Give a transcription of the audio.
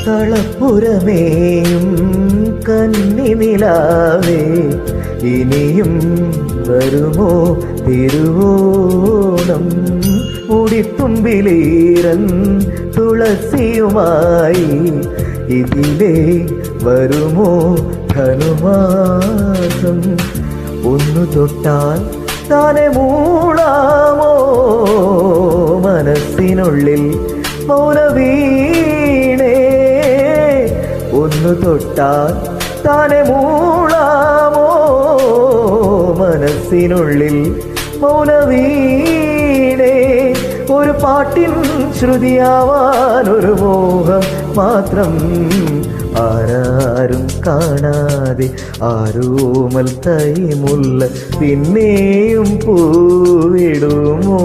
കളപ്പുരമേയും കന്നിനിലാവേ ഇനിയും വരുമോ തിരുവോണം? മുടിത്തുമ്പിലീരൻ തുളസിയുമായി ഇതിലേ വരുമോ ധനുമാസം? ഒന്നു തൊട്ടാൽ താനെ മൂളാമോ മനസ്സിനുള്ളിൽ മൗനവീണേ? ഒന്നു തൊട്ടാൽ താനെ മൂളാമോ മനസ്സിനുള്ളിൽ മൗനവീണേ? ഒരു പാട്ടിൻ ശ്രുതിയാവാൻ ഒരു മോഹം മാത്രം, ആരാരും കാണാതെ ആരോമൽ തൈമുല്ല പിന്നെയും പൂവിടുമോ?